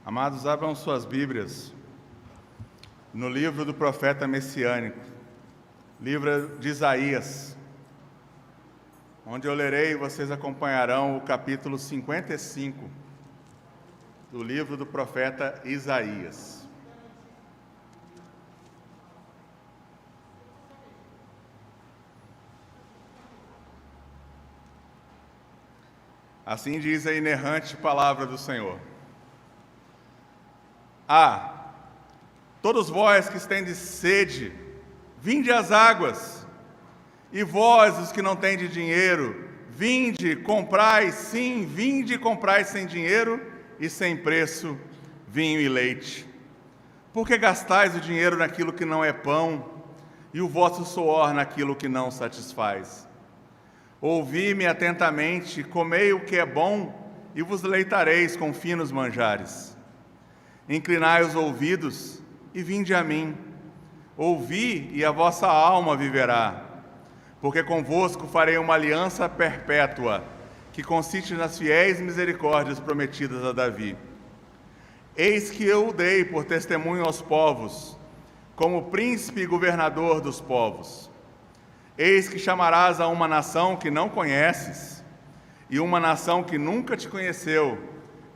Amados, abram suas Bíblias no livro do profeta messiânico, livro de Isaías, onde eu lerei e vocês acompanharão o capítulo 55 do livro do profeta Isaías. Assim diz a inerrante palavra do Senhor. Todos vós que tendes sede, vinde às águas, e vós, os que não tendes dinheiro, vinde, comprai, sim, vinde e comprai sem dinheiro e sem preço, vinho e leite. Porque gastais o dinheiro naquilo que não é pão, e o vosso suor naquilo que não satisfaz? Ouvi-me atentamente, comei o que é bom, e vos leitareis com finos manjares. Inclinai os ouvidos e vinde a mim. Ouvi, e a vossa alma viverá. Porque convosco farei uma aliança perpétua, que consiste nas fiéis misericórdias prometidas a Davi. Eis que eu o dei por testemunho aos povos, como príncipe e governador dos povos. Eis que chamarás a uma nação que não conheces, e uma nação que nunca te conheceu,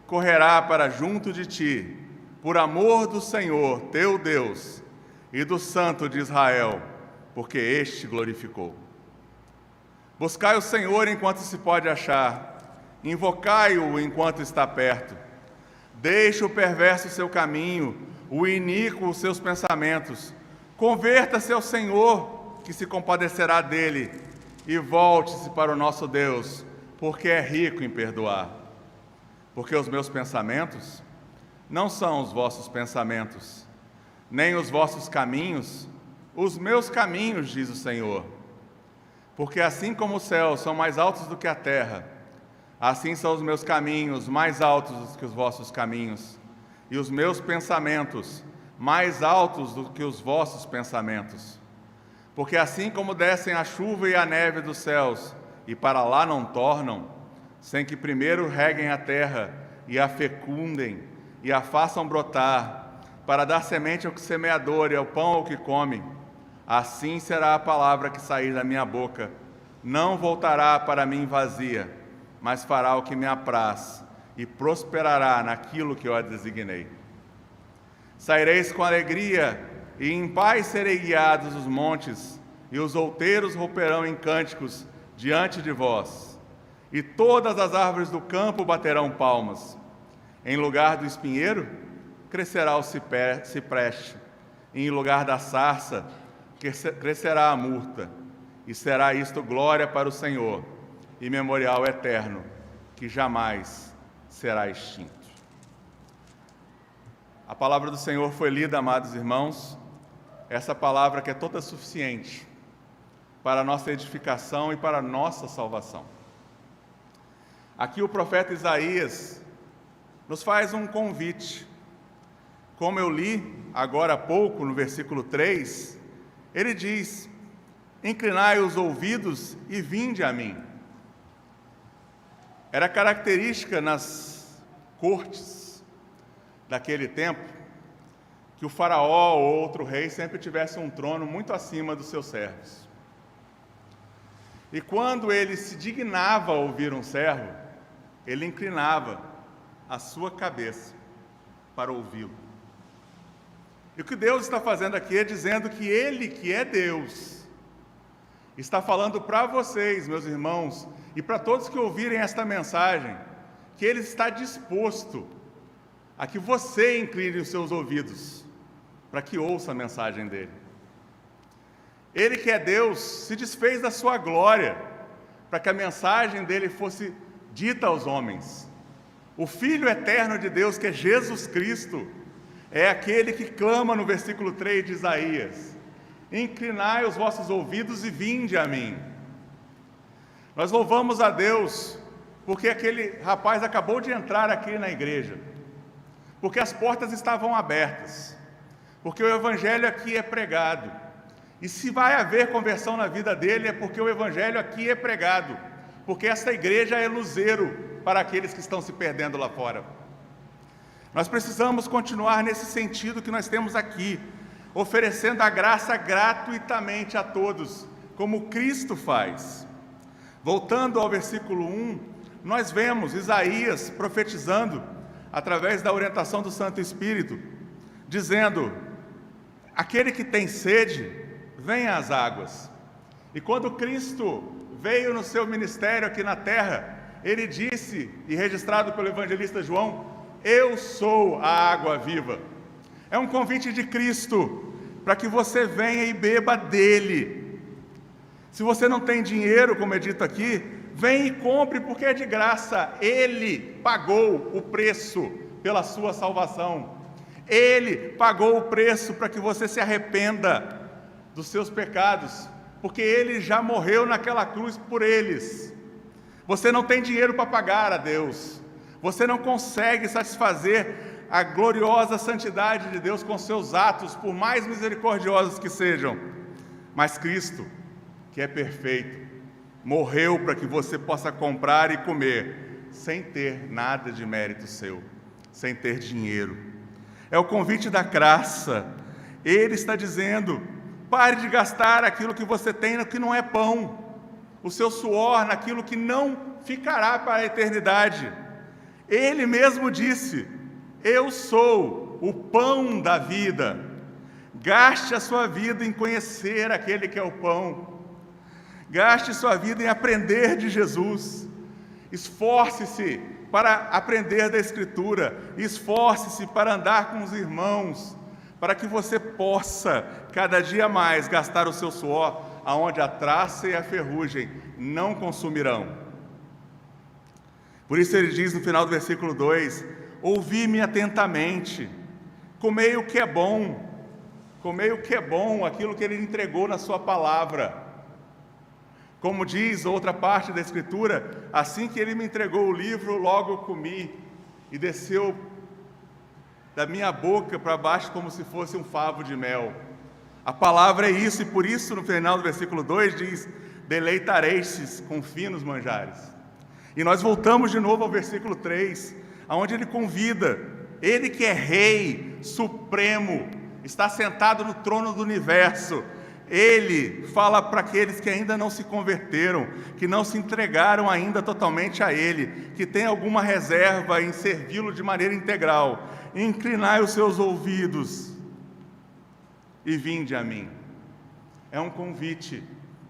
correrá para junto de ti, por amor do Senhor, teu Deus, e do Santo de Israel, porque este glorificou. Buscai o Senhor enquanto se pode achar, invocai-o enquanto está perto. Deixe o perverso seu caminho, o iníquo os seus pensamentos. Converta-se ao Senhor, que se compadecerá dele, e volte-se para o nosso Deus, porque é rico em perdoar. Porque os meus pensamentos não são os vossos pensamentos, nem os vossos caminhos, os meus caminhos, diz o Senhor. Porque assim como os céus são mais altos do que a terra, assim são os meus caminhos mais altos do que os vossos caminhos, e os meus pensamentos mais altos do que os vossos pensamentos. Porque assim como descem a chuva e a neve dos céus, e para lá não tornam, sem que primeiro reguem a terra e a fecundem, e a façam brotar, para dar semente ao que semeador e ao pão ao que come, assim será a palavra que sair da minha boca. Não voltará para mim vazia, mas fará o que me apraz, e prosperará naquilo que eu a designei. Saireis com alegria, e em paz serei guiados os montes, e os outeiros romperão em cânticos diante de vós, e todas as árvores do campo baterão palmas. Em lugar do espinheiro, crescerá o cipreste, e em lugar da sarça, crescerá a murta, e será isto glória para o Senhor, e memorial eterno, que jamais será extinto. A palavra do Senhor foi lida, amados irmãos, essa palavra que é toda suficiente para a nossa edificação e para a nossa salvação. Aqui o profeta Isaías nos faz um convite. Como eu li agora há pouco, no versículo 3, ele diz: inclinai os ouvidos e vinde a mim. Era característica nas cortes daquele tempo que o faraó ou outro rei sempre tivesse um trono muito acima dos seus servos. E quando ele se dignava a ouvir um servo, ele inclinava a sua cabeça para ouvi-lo. E o que Deus está fazendo aqui é dizendo que Ele, que é Deus, está falando para vocês, meus irmãos, e para todos que ouvirem esta mensagem, que Ele está disposto a que você incline os seus ouvidos para que ouça a mensagem dEle. Ele, que é Deus, se desfez da sua glória para que a mensagem dEle fosse dita aos homens. O Filho eterno de Deus, que é Jesus Cristo, é aquele que clama no versículo 3 de Isaías: inclinai os vossos ouvidos e vinde a mim. Nós louvamos a Deus porque aquele rapaz acabou de entrar aqui na igreja, porque as portas estavam abertas, porque o Evangelho aqui é pregado. E se vai haver conversão na vida dele, é porque o Evangelho aqui é pregado, porque essa igreja é luzeiro para aqueles que estão se perdendo lá fora. Nós precisamos continuar nesse sentido que nós temos aqui, oferecendo a graça gratuitamente a todos, como Cristo faz. Voltando ao versículo 1, nós vemos Isaías profetizando, através da orientação do Santo Espírito, dizendo: aquele que tem sede, venha às águas. E quando Cristo veio no seu ministério aqui na terra, ele disse, e registrado pelo evangelista João: eu sou a água viva. É um convite de Cristo para que você venha e beba dele. Se você não tem dinheiro, como é dito aqui, vem e compre, porque é de graça. Ele pagou o preço pela sua salvação. Ele pagou o preço para que você se arrependa dos seus pecados, porque ele já morreu naquela cruz por eles. Você não tem dinheiro para pagar a Deus. Você não consegue satisfazer a gloriosa santidade de Deus com seus atos, por mais misericordiosos que sejam. Mas Cristo, que é perfeito, morreu para que você possa comprar e comer, sem ter nada de mérito seu, sem ter dinheiro. É o convite da graça. Ele está dizendo: pare de gastar aquilo que você tem no que não é pão, o seu suor naquilo que não ficará para a eternidade. Ele mesmo disse: eu sou o pão da vida. Gaste a sua vida em conhecer aquele que é o pão. Gaste sua vida em aprender de Jesus. Esforce-se para aprender da Escritura. Esforce-se para andar com os irmãos, para que você possa, cada dia mais, gastar o seu suor, aonde a traça e a ferrugem não consumirão. Por isso ele diz no final do versículo 2: ouvi-me atentamente, comei o que é bom, aquilo que ele entregou na sua palavra. Como diz outra parte da Escritura, assim que ele me entregou o livro, logo comi, e desceu da minha boca para baixo como se fosse um favo de mel. A palavra é isso, e por isso no final do versículo 2 diz: deleitareis com finos manjares. E nós voltamos de novo ao versículo 3, onde ele convida, ele que é Rei Supremo, está sentado no trono do universo. Ele fala para aqueles que ainda não se converteram, que não se entregaram ainda totalmente a Ele, que tem alguma reserva em servi-lo de maneira integral: inclinai os seus ouvidos e vinde a mim. É um convite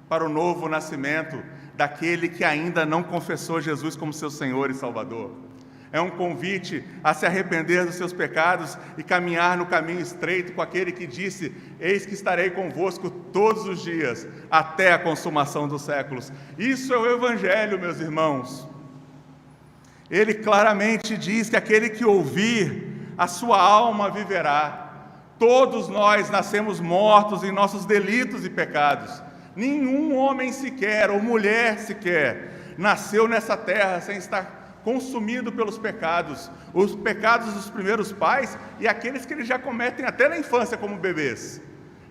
para o novo nascimento daquele que ainda não confessou Jesus como seu Senhor e Salvador. É um convite a se arrepender dos seus pecados e caminhar no caminho estreito com aquele que disse: eis que estarei convosco todos os dias, até a consumação dos séculos. Isso é o Evangelho, meus irmãos. Ele claramente diz que aquele que ouvir, a sua alma viverá. Todos nós nascemos mortos em nossos delitos e pecados. Nenhum homem sequer, ou mulher sequer, nasceu nessa terra sem estar consumido pelos pecados, os pecados dos primeiros pais e aqueles que eles já cometem até na infância como bebês.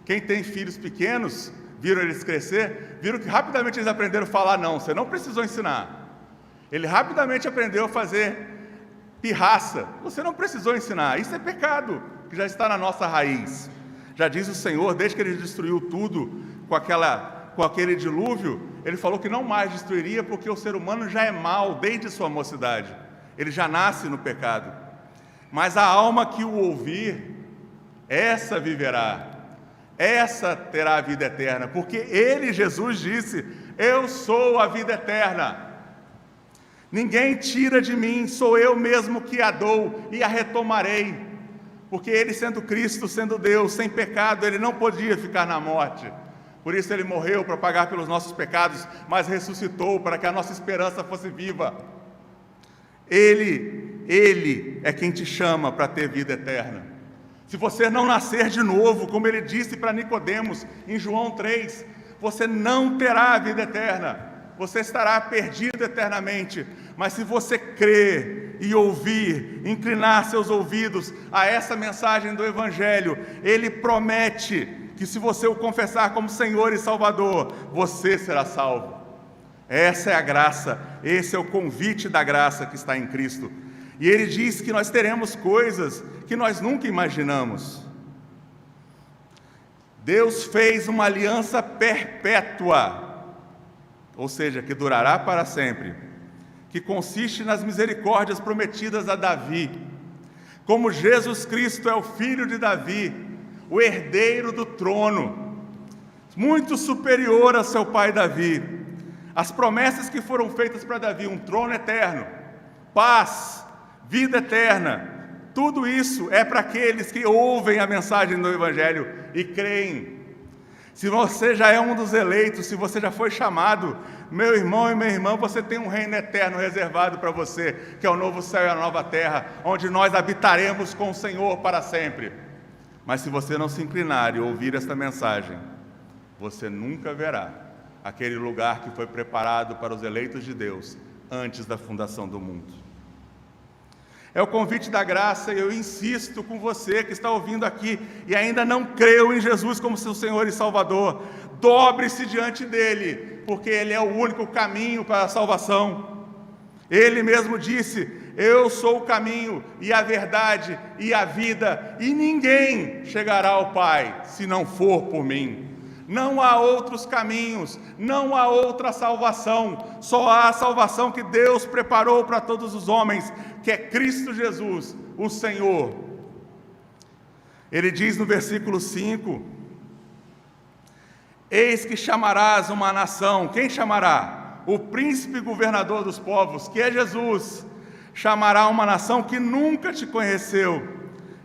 Quem tem filhos pequenos, viram eles crescer, viram que rapidamente eles aprenderam a falar não, você não precisou ensinar. Ele rapidamente aprendeu a fazer pirraça, você não precisou ensinar. Isso é pecado, que já está na nossa raiz. Já diz o Senhor, desde que Ele destruiu tudo com aquele dilúvio, Ele falou que não mais destruiria, porque o ser humano já é mau desde sua mocidade. Ele já nasce no pecado. Mas a alma que o ouvir, essa viverá, essa terá a vida eterna, porque Ele, Jesus, disse: eu sou a vida eterna. Ninguém tira de mim, sou eu mesmo que a dou e a retomarei. Porque Ele, sendo Cristo, sendo Deus, sem pecado, Ele não podia ficar na morte. Por isso Ele morreu para pagar pelos nossos pecados, mas ressuscitou para que a nossa esperança fosse viva. Ele é quem te chama para ter vida eterna. Se você não nascer de novo, como Ele disse para Nicodemos em João 3, você não terá a vida eterna. Você estará perdido eternamente. Mas se você crer e ouvir, inclinar seus ouvidos a essa mensagem do Evangelho, Ele promete que se você o confessar como Senhor e Salvador, você será salvo. Essa é a graça, esse é o convite da graça que está em Cristo. E ele diz que nós teremos coisas que nós nunca imaginamos. Deus fez uma aliança perpétua, ou seja, que durará para sempre, que consiste nas misericórdias prometidas a Davi. Como Jesus Cristo é o filho de Davi, o herdeiro do trono, muito superior a seu pai Davi, as promessas que foram feitas para Davi, um trono eterno, paz, vida eterna, tudo isso é para aqueles que ouvem a mensagem do Evangelho e creem. Se você já é um dos eleitos, se você já foi chamado, meu irmão e minha irmã, você tem um reino eterno reservado para você, que é o novo céu e a nova terra, onde nós habitaremos com o Senhor para sempre. Mas se você não se inclinar e ouvir esta mensagem, você nunca verá aquele lugar que foi preparado para os eleitos de Deus antes da fundação do mundo. É o convite da graça, e eu insisto com você que está ouvindo aqui e ainda não creu em Jesus como seu Senhor e Salvador, dobre-se diante dele, porque ele é o único caminho para a salvação. Ele mesmo disse: eu sou o caminho e a verdade e a vida, e ninguém chegará ao Pai se não for por mim. Não há outros caminhos, não há outra salvação, só há a salvação que Deus preparou para todos os homens, que é Cristo Jesus, o Senhor. Ele diz no versículo 5: eis que chamarás uma nação. Quem chamará? O príncipe governador dos povos, que é Jesus, chamará uma nação que nunca te conheceu,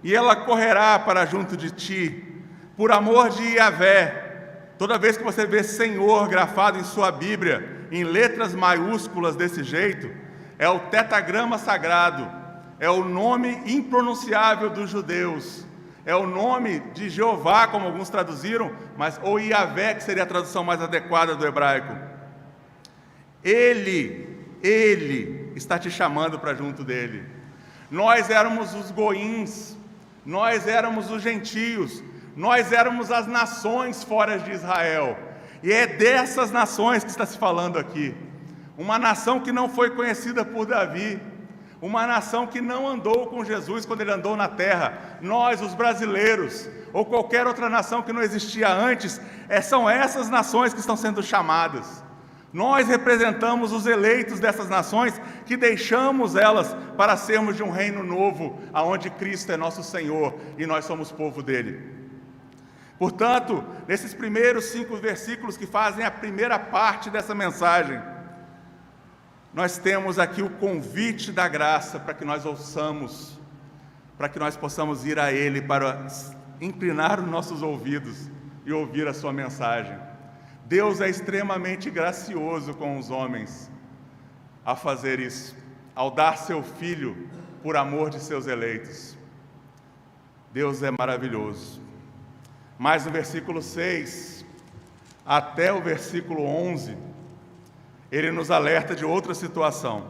e ela correrá para junto de ti, por amor de Yahvé. Toda vez que você vê Senhor grafado em sua Bíblia, em letras maiúsculas desse jeito, é o tetagrama sagrado, é o nome impronunciável dos judeus, é o nome de Jeová, como alguns traduziram, mas ou Yahvé, que seria a tradução mais adequada do hebraico. Ele está te chamando para junto dele. Nós éramos os goíns, nós éramos os gentios, nós éramos as nações fora de Israel, e é dessas nações que está se falando aqui. Uma nação que não foi conhecida por Davi, uma nação que não andou com Jesus quando ele andou na terra. Nós, os brasileiros, ou qualquer outra nação que não existia antes, são essas nações que estão sendo chamadas. Nós representamos os eleitos dessas nações, que deixamos elas para sermos de um reino novo, aonde Cristo é nosso Senhor e nós somos povo dele. Portanto, nesses primeiros 5 versículos que fazem a primeira parte dessa mensagem, nós temos aqui o convite da graça para que nós ouçamos, para que nós possamos ir a Ele, para inclinar os nossos ouvidos e ouvir a sua mensagem. Deus é extremamente gracioso com os homens a fazer isso, ao dar seu Filho por amor de seus eleitos. Deus é maravilhoso. Mas no versículo 6 até o versículo 11, ele nos alerta de outra situação.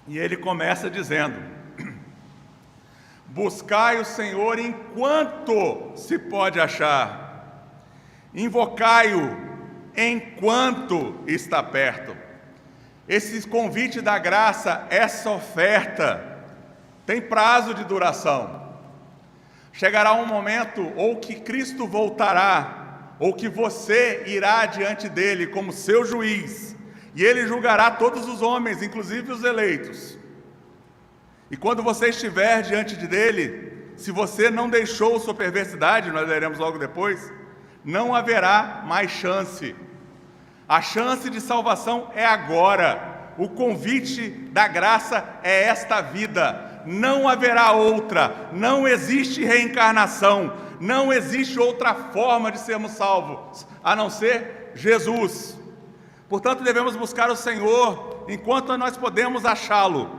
E ele começa dizendo: buscai o Senhor enquanto se pode achar, invocai-o enquanto está perto. Esse convite da graça, essa oferta, tem prazo de duração. Chegará um momento ou que Cristo voltará, ou que você irá diante dele como seu juiz, e ele julgará todos os homens, inclusive os eleitos. E quando você estiver diante dele, se você não deixou sua perversidade, nós leremos logo depois, não haverá mais chance. A chance de salvação é agora. O convite da graça é esta vida. Não haverá outra, não existe reencarnação, não existe outra forma de sermos salvos, a não ser Jesus. Portanto, devemos buscar o Senhor enquanto nós podemos achá-lo.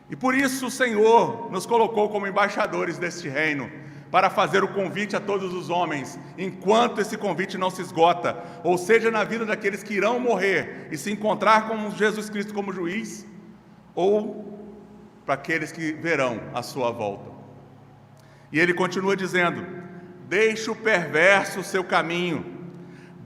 E por isso o Senhor nos colocou como embaixadores deste reino, para fazer o convite a todos os homens, enquanto esse convite não se esgota, ou seja, na vida daqueles que irão morrer e se encontrar com Jesus Cristo como juiz, ou para aqueles que verão a sua volta. E ele continua dizendo: deixe o perverso o seu caminho,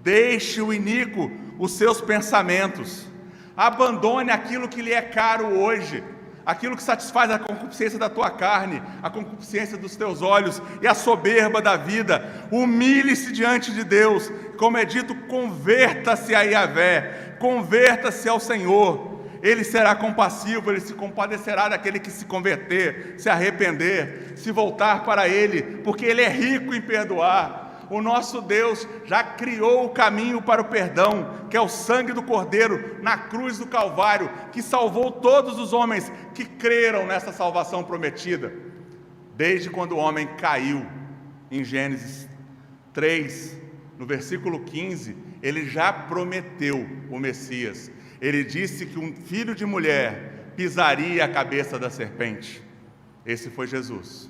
deixe o iníquo os seus pensamentos, Abandone aquilo que lhe é caro hoje, aquilo que satisfaz a concupiscência da tua carne, a concupiscência dos teus olhos e a soberba da vida. Humilhe-se diante de Deus, como é dito, converta-se a Yahvé, converta-se ao Senhor. Ele será compassivo, Ele se compadecerá daquele que se converter, se arrepender, se voltar para Ele, porque Ele é rico em perdoar. O nosso Deus já criou o caminho para o perdão, que é o sangue do Cordeiro na cruz do Calvário, que salvou todos os homens que creram nessa salvação prometida. Desde quando o homem caiu, em Gênesis 3, no versículo 15, ele já prometeu o Messias. Ele disse que um filho de mulher pisaria a cabeça da serpente. Esse foi Jesus,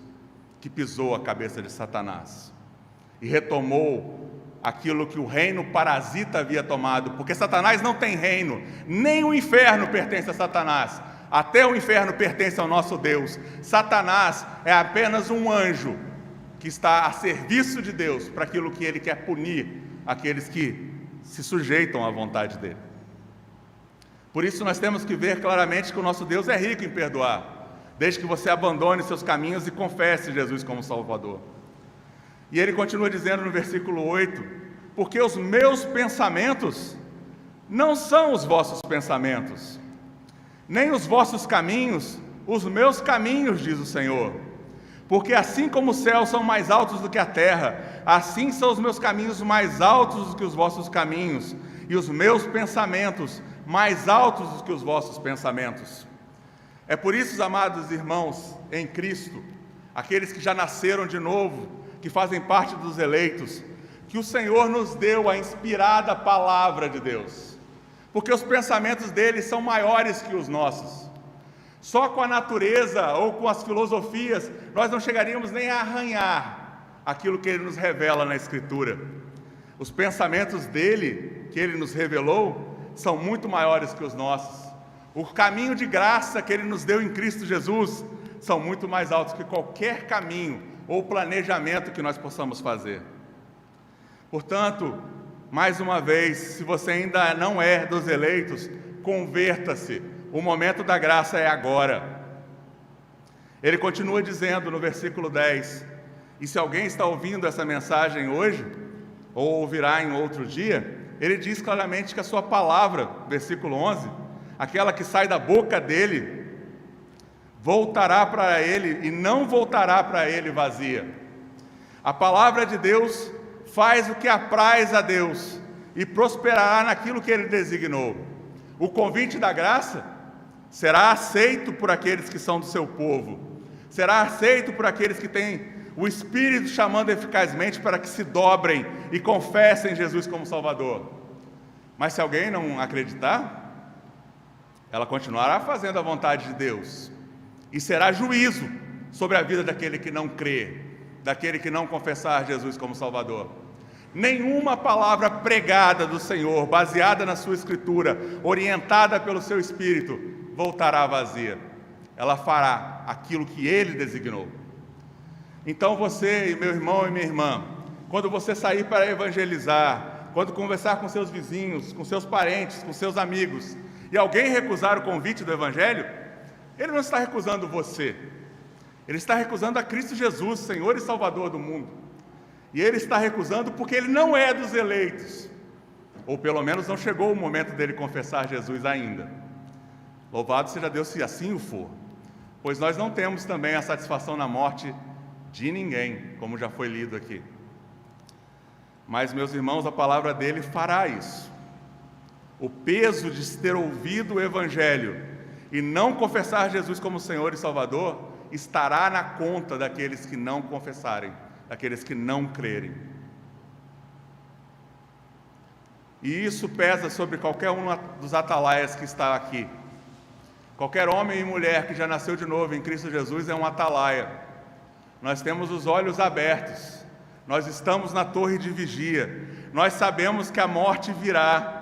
que pisou a cabeça de Satanás e retomou aquilo que o reino parasita havia tomado, porque Satanás não tem reino, nem o inferno pertence a Satanás, até o inferno pertence ao nosso Deus. Satanás é apenas um anjo que está a serviço de Deus para aquilo que ele quer punir aqueles que se sujeitam à vontade dele. Por isso nós temos que ver claramente que o nosso Deus é rico em perdoar, desde que você abandone seus caminhos e confesse Jesus como Salvador. E ele continua dizendo no versículo 8, porque os meus pensamentos não são os vossos pensamentos, nem os vossos caminhos, os meus caminhos, diz o Senhor. Porque assim como os céus são mais altos do que a terra, assim são os meus caminhos mais altos do que os vossos caminhos, e os meus pensamentos mais altos do que os vossos pensamentos. É por isso, amados irmãos, em Cristo, aqueles que já nasceram de novo, que fazem parte dos eleitos, que o Senhor nos deu a inspirada palavra de Deus, porque os pensamentos dele são maiores que os nossos. Só com a natureza ou com as filosofias nós não chegaríamos nem a arranhar aquilo que ele nos revela na Escritura. Os pensamentos dele, que ele nos revelou, são muito maiores que os nossos. O caminho de graça que ele nos deu em Cristo Jesus são muito mais altos que qualquer caminho ou planejamento que nós possamos fazer. Portanto, mais uma vez, se você ainda não é dos eleitos, converta-se. O momento da graça é agora. Ele continua dizendo no versículo 10, e se alguém está ouvindo essa mensagem hoje, ou ouvirá em outro dia, ele diz claramente que a sua palavra, versículo 11, aquela que sai da boca dele, voltará para ele e não voltará para ele vazia. A palavra de Deus faz o que apraz a Deus e prosperará naquilo que ele designou. O convite da graça será aceito por aqueles que são do seu povo, será aceito por aqueles que têm o Espírito chamando eficazmente para que se dobrem e confessem Jesus como Salvador. Mas se alguém não acreditar, ela continuará fazendo a vontade de Deus, e será juízo sobre a vida daquele que não crê, daquele que não confessar Jesus como Salvador. Nenhuma palavra pregada do Senhor, baseada na sua Escritura, orientada pelo seu Espírito, voltará vazia. Ela fará aquilo que Ele designou. Então você, meu irmão e minha irmã, quando você sair para evangelizar, quando conversar com seus vizinhos, com seus parentes, com seus amigos, e alguém recusar o convite do Evangelho, ele não está recusando você, ele está recusando a Cristo Jesus, Senhor e Salvador do mundo. E ele está recusando porque ele não é dos eleitos, ou pelo menos não chegou o momento dele confessar Jesus ainda. Louvado seja Deus se assim o for, pois nós não temos também a satisfação na morte de ninguém, como já foi lido aqui. Mas, meus irmãos, a palavra dele fará isso. O peso de ter ouvido o Evangelho e não confessar Jesus como Senhor e Salvador estará na conta daqueles que não confessarem, daqueles que não crerem. E isso pesa sobre qualquer um dos atalaias que está aqui. Qualquer homem e mulher que já nasceu de novo em Cristo Jesus é um atalaia. Nós temos os olhos abertos, nós estamos na torre de vigia, nós sabemos que a morte virá,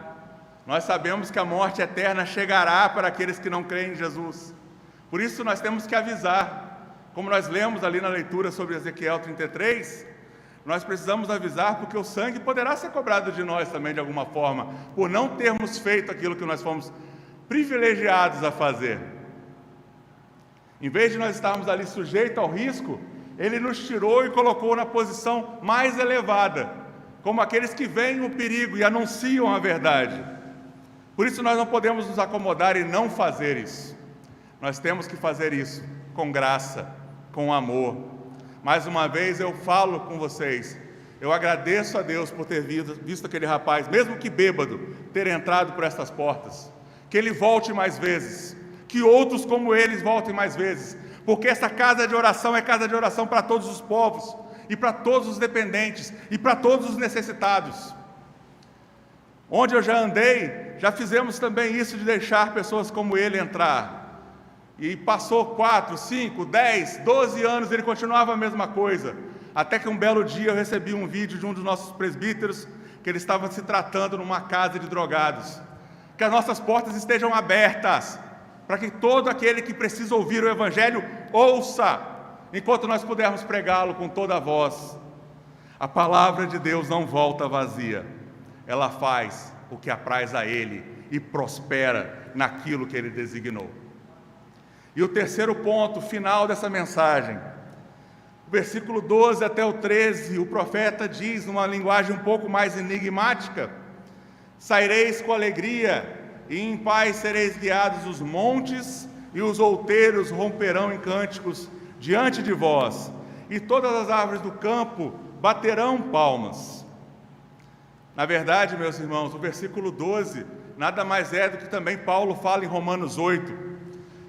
nós sabemos que a morte eterna chegará para aqueles que não creem em Jesus. Por isso nós temos que avisar, como nós lemos ali na leitura sobre Ezequiel 33, nós precisamos avisar porque o sangue poderá ser cobrado de nós também de alguma forma, por não termos feito aquilo que nós fomos privilegiados a fazer. Em vez de nós estarmos ali sujeitos ao risco, Ele nos tirou e colocou na posição mais elevada, como aqueles que veem o perigo e anunciam a verdade. Por isso nós não podemos nos acomodar e não fazer isso. Nós temos que fazer isso com graça, com amor. Mais uma vez eu falo com vocês, eu agradeço a Deus por ter visto aquele rapaz, mesmo que bêbado, ter entrado por estas portas. Que ele volte mais vezes, que outros como eles voltem mais vezes, porque essa casa de oração é casa de oração para todos os povos, e para todos os dependentes, e para todos os necessitados. Onde eu já andei, já fizemos também isso de deixar pessoas como ele entrar. E passou 4, 5, 10, 12 anos, ele continuava a mesma coisa. Até que um belo dia eu recebi um vídeo de um dos nossos presbíteros, que ele estava se tratando numa casa de drogados. Que as nossas portas estejam abertas, para que todo aquele que precisa ouvir o Evangelho, ouça, enquanto nós pudermos pregá-lo com toda a voz. A palavra de Deus não volta vazia, ela faz o que apraz a Ele e prospera naquilo que Ele designou. E o terceiro ponto final dessa mensagem, versículo 12 até o 13, o profeta diz, numa linguagem um pouco mais enigmática: saireis com alegria, e em paz sereis guiados os montes, e os outeiros romperão em cânticos diante de vós, e todas as árvores do campo baterão palmas. Na verdade, meus irmãos, o versículo 12 nada mais é do que também Paulo fala em Romanos 8,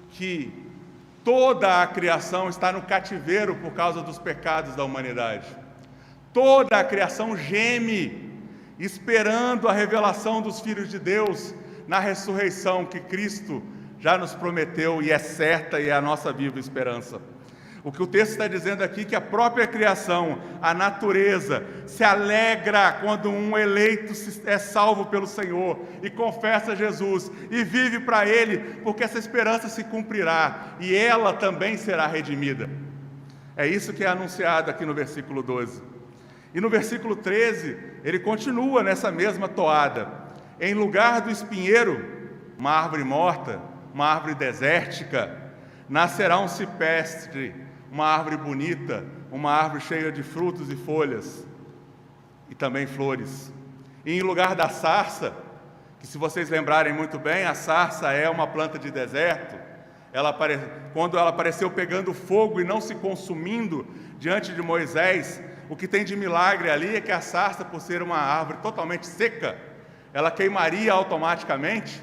que toda a criação está no cativeiro por causa dos pecados da humanidade. Toda a criação geme, esperando a revelação dos filhos de Deus na ressurreição que Cristo já nos prometeu e é certa e é a nossa viva esperança. O que o texto está dizendo aqui é que a própria criação, a natureza, se alegra quando um eleito é salvo pelo Senhor e confessa Jesus e vive para Ele, porque essa esperança se cumprirá e ela também será redimida. É isso que é anunciado aqui no versículo 12. E no versículo 13, ele continua nessa mesma toada: em lugar do espinheiro, uma árvore morta, uma árvore desértica, nascerá um cipestre, uma árvore bonita, uma árvore cheia de frutos e folhas, e também flores. E em lugar da sarça, que se vocês lembrarem muito bem, a sarça é uma planta de deserto, quando ela apareceu pegando fogo e não se consumindo diante de Moisés, o que tem de milagre ali é que a sarça, por ser uma árvore totalmente seca, ela queimaria automaticamente,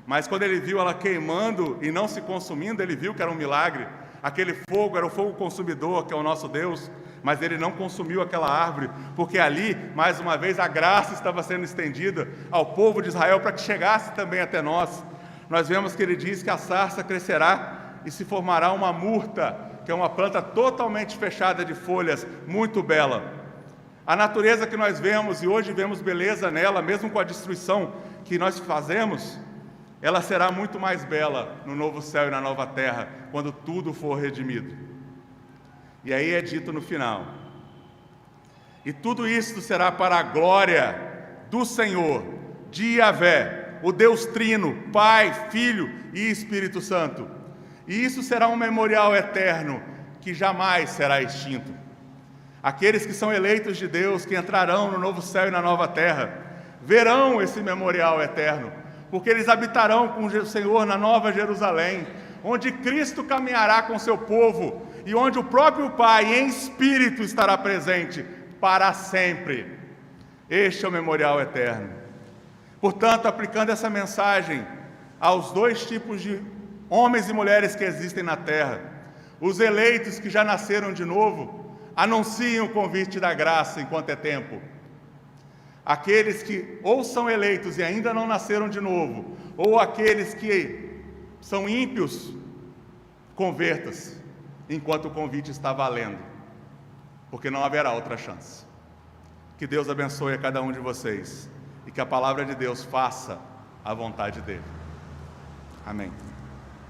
mas quando ele viu ela queimando e não se consumindo, ele viu que era um milagre. Aquele fogo era o fogo consumidor, que é o nosso Deus, mas ele não consumiu aquela árvore, porque ali, mais uma vez, a graça estava sendo estendida ao povo de Israel para que chegasse também até nós. Nós vemos que ele diz que a sarça crescerá e se formará uma murta, que é uma planta totalmente fechada de folhas, muito bela. A natureza que nós vemos, e hoje vemos beleza nela, mesmo com a destruição que nós fazemos, ela será muito mais bela no novo céu e na nova terra, quando tudo for redimido. E aí é dito no final: e tudo isso será para a glória do Senhor, de Yahvé, o Deus Trino, Pai, Filho e Espírito Santo. E isso será um memorial eterno, que jamais será extinto. Aqueles que são eleitos de Deus, que entrarão no novo céu e na nova terra, verão esse memorial eterno, porque eles habitarão com o Senhor na Nova Jerusalém, onde Cristo caminhará com seu povo, e onde o próprio Pai, em espírito, estará presente para sempre. Este é o memorial eterno. Portanto, aplicando essa mensagem aos dois tipos de homens e mulheres que existem na terra, os eleitos que já nasceram de novo, anunciem o convite da graça enquanto é tempo. Aqueles que ou são eleitos e ainda não nasceram de novo, ou aqueles que são ímpios, converta-se, enquanto o convite está valendo, porque não haverá outra chance. Que Deus abençoe a cada um de vocês, e que a palavra de Deus faça a vontade dEle. Amém.